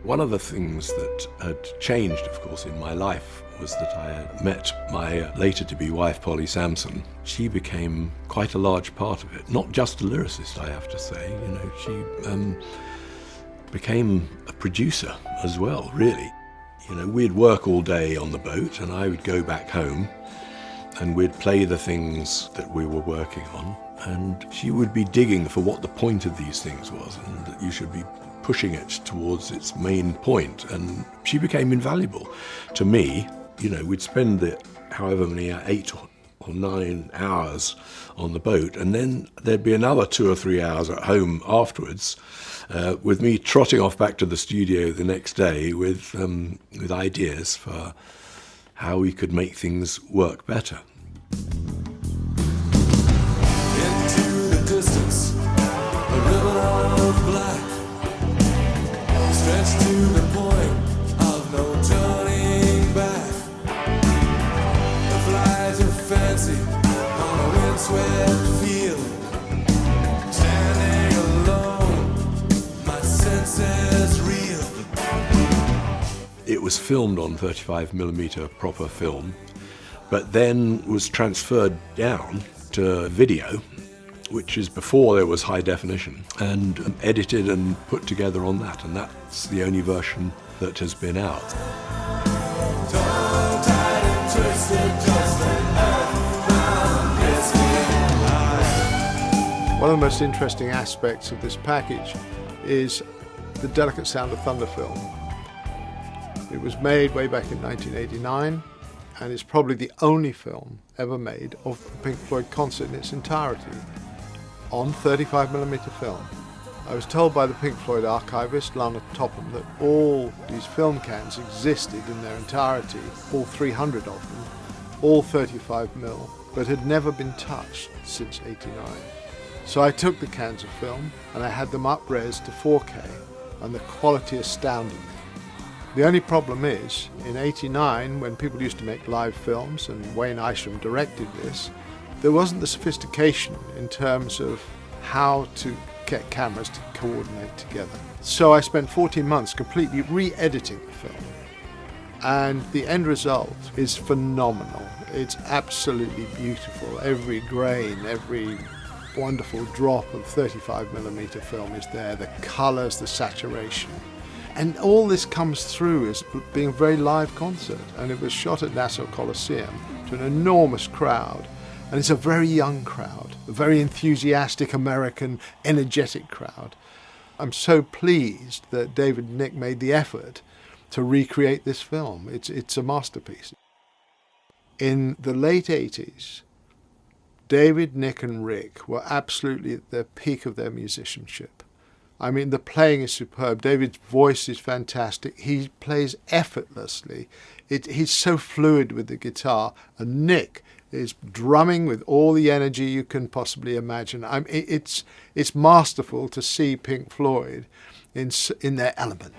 One of the things that had changed, of course, in my life was that I had met my later-to-be wife, Polly Sampson. She became quite a large part of it. Not just a lyricist, I have to say. You know, she became a producer as well, really. You know, we'd work all day on the boat, and I would go back home, and we'd play the things that we were working on, and she would be digging for what the point of these things was, and that you should be pushing it towards its main point. And she became invaluable to me. You know, we'd spend however many 8 or 9 hours on the boat, and then there'd be another 2 or 3 hours at home afterwards, with me trotting off back to the studio the next day with ideas for how we could make things work better. Into the distance, a ribbon of black, stretched to the point of no turning back. The flies of fancy on a windswept field, standing alone, my senses reel. It was filmed on 35mm proper film, but then was transferred down to video, which is before there was high definition, and edited and put together on that, and that's the only version that has been out. One of the most interesting aspects of this package is the Delicate Sound of Thunder film. It was made way back in 1989, and it's probably the only film ever made of the Pink Floyd concert in its entirety on 35mm film. I was told by the Pink Floyd archivist, Lana Topham, that all these film cans existed in their entirety, all 300 of them, all 35mm, but had never been touched since '89. So I took the cans of film and I had them up-res to 4K, and the quality astounded me. The only problem is, in '89, when people used to make live films, and Wayne Isham directed this, there wasn't the sophistication in terms of how to get cameras to coordinate together. So I spent 14 months completely re-editing the film, and the end result is phenomenal. It's absolutely beautiful. Every grain, every wonderful drop of 35mm film is there, the colours, the saturation. And all this comes through as being a very live concert, and it was shot at Nassau Coliseum to an enormous crowd, and it's a very young crowd, a very enthusiastic, American, energetic crowd. I'm so pleased that David and Nick made the effort to recreate this film. It's a masterpiece. In the late 80s, David, Nick and Rick were absolutely at the peak of their musicianship. I mean, the playing is superb. David's voice is fantastic. He plays effortlessly. He's so fluid with the guitar. And Nick is drumming with all the energy you can possibly imagine. It's masterful to see Pink Floyd in their element.